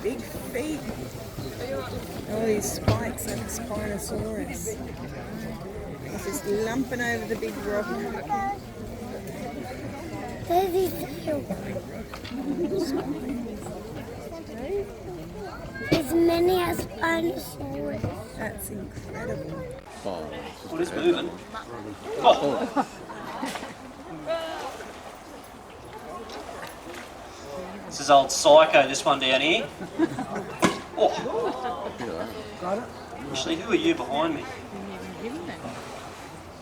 big feet. All these spikes like a Spinosaurus. It's just lumping over the big rock. There's his tail. As many as Spinosaurus. That's incredible. Well, it's moving. Oh. This is old Psycho, this one down here. Oh. Got it? Actually, who are you behind me?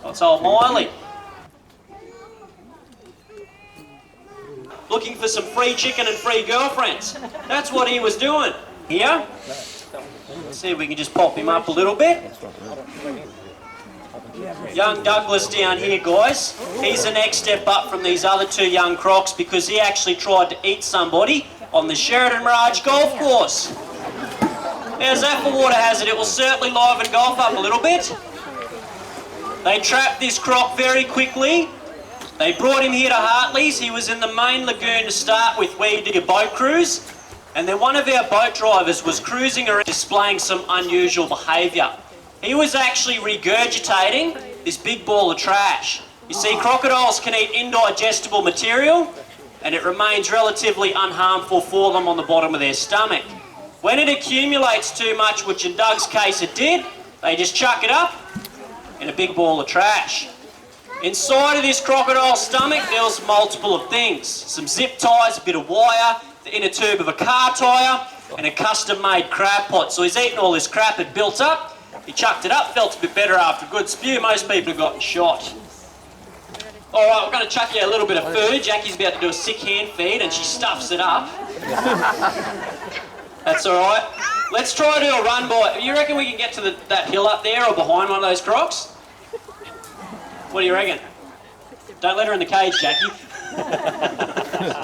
Oh, it's old Miley. Looking for some free chicken and free girlfriends. That's what he was doing. Here. Let's see if we can just pop him up a little bit. Young Douglas down here, guys. He's the next step up from these other two young crocs because he actually tried to eat somebody on the Sheridan Mirage golf course. How's that for water hazard? It will certainly liven golf up a little bit. They trapped this croc very quickly. They brought him here to Hartley's. He was in the main lagoon to start with where you do your boat cruise. And then one of our boat drivers was cruising around displaying some unusual behaviour. He was actually regurgitating this big ball of trash. You see, crocodiles can eat indigestible material and it remains relatively unharmful for them on the bottom of their stomach. When it accumulates too much, which in Doug's case it did, they just chuck it up in a big ball of trash. Inside of this crocodile's stomach, there was multiple of things. Some zip ties, a bit of wire, the inner tube of a car tyre, and a custom-made crab pot. So he's eaten all this crap, it built up, he chucked it up, felt a bit better after a good spew. Most people have gotten shot. Alright, we're going to chuck you a little bit of food. Jackie's about to do a sick hand feed and she stuffs it up. That's alright. Let's try to do a run by. You reckon we can get to that hill up there or behind one of those crocs? What do you reckon? Don't let her in the cage, Jackie.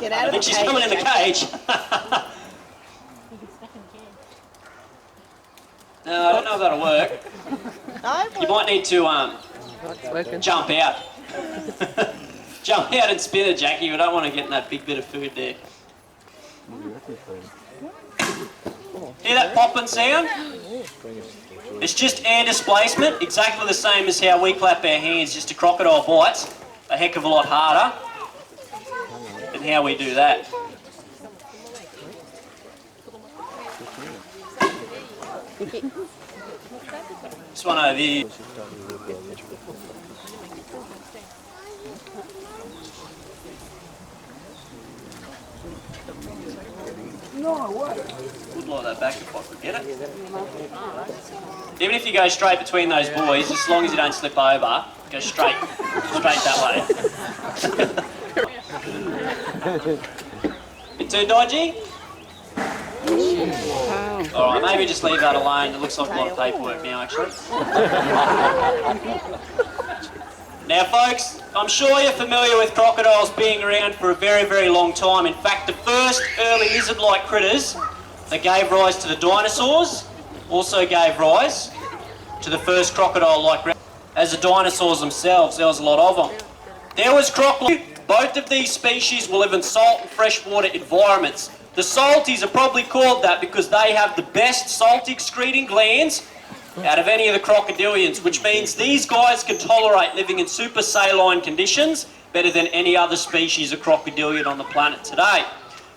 Get out of the cage. She's coming in the cage. No, I don't know if that'll work. You might need to jump out. Jump out and spin it, Jackie. We don't want to get in that big bit of food there. Hear that popping sound? It's just air displacement, exactly the same as how we clap our hands, just a crocodile bites a heck of a lot harder than how we do that. This one over here. No way. Would like that back if I could get it. Even if you go straight between those boys, as long as you don't slip over, go straight that way. Bit too dodgy? Alright, maybe just leave that alone. It looks like a lot of paperwork now, actually. Now, folks, I'm sure you're familiar with crocodiles being around for a very, very long time. In fact, the first early lizard-like critters that gave rise to the dinosaurs also gave rise to the first crocodile-like. As the dinosaurs themselves, there was a lot of them. There was crocodiles. Both of these species will live in salt and freshwater environments. The salties are probably called that because they have the best salt-excreting glands out of any of the crocodilians, which means these guys can tolerate living in super saline conditions better than any other species of crocodilian on the planet today.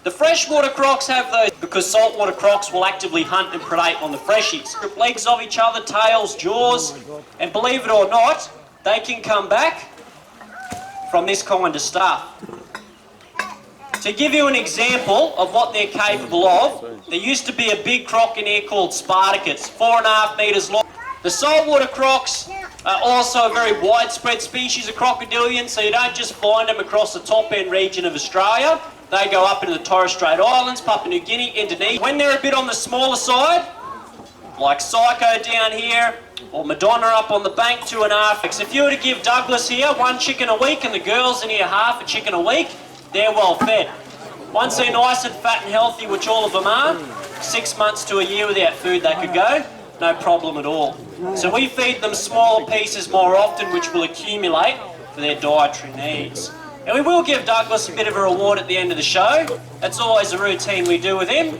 The freshwater crocs have those because saltwater crocs will actively hunt and predate on the freshies. Strip legs of each other, tails, jaws, and believe it or not, they can come back from this kind of stuff. To give you an example of what they're capable of, there used to be a big croc in here called Spartacus, 4.5 metres long. The saltwater crocs are also a very widespread species of crocodilian, so you don't just find them across the top end region of Australia. They go up into the Torres Strait Islands, Papua New Guinea, Indonesia. When they're a bit on the smaller side, like Psycho down here, or Madonna up on the bank, 2.5. If you were to give Douglas here 1 chicken a week and the girls in here half a chicken a week, they're well fed. Once they're nice and fat and healthy, which all of them are, 6 months to a year without food they could go, no problem at all. So we feed them smaller pieces more often, which will accumulate for their dietary needs. And we will give Douglas a bit of a reward at the end of the show. That's always a routine we do with him.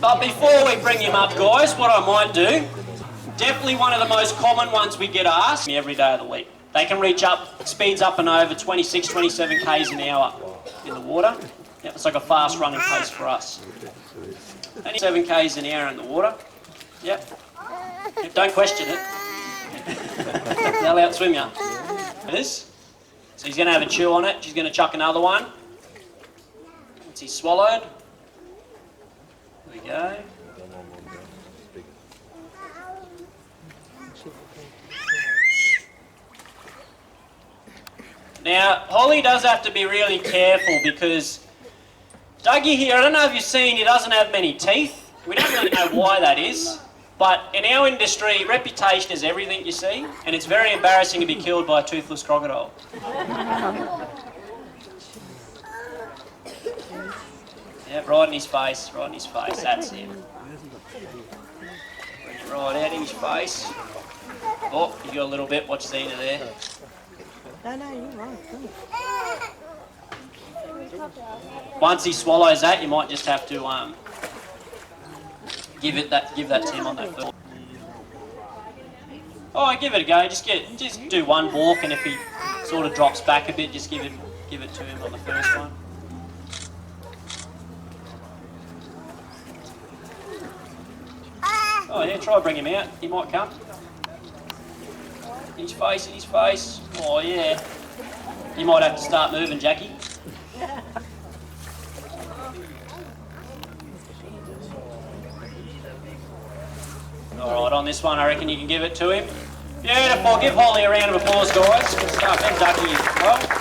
But before we bring him up, guys, what I might do, definitely one of the most common ones we get asked every day of the week. They can reach up, speeds up and over 26, 27 k's an hour in the water. Yep, it's like a fast running pace for us. Only 7 k's an hour in the water. Yep. Don't question it. They'll outswim you. It is. So he's going to have a chew on it. She's going to chuck another one. Once he's swallowed. There we go. Now, Holly does have to be really careful because Dougie here, I don't know if you've seen, he doesn't have many teeth. We don't really know why that is. But in our industry, reputation is everything, you see, and it's very embarrassing to be killed by a toothless crocodile. Yeah, right in his face, that's him. Bring it right out in his face. Oh, you got a little bit, watch Zena there. No, you're right. Once he swallows that, you might just have to give that to him on that first. Oh, give it a go. Just do one walk, and if he sort of drops back a bit, just give it to him on the first one. Oh yeah, try to bring him out. He might come. In his face. Oh yeah. You might have to start moving, Jackie. Alright, on this one I reckon you can give it to him. Beautiful, give Holly a round of applause, guys. Good stuff, and Ducky as well.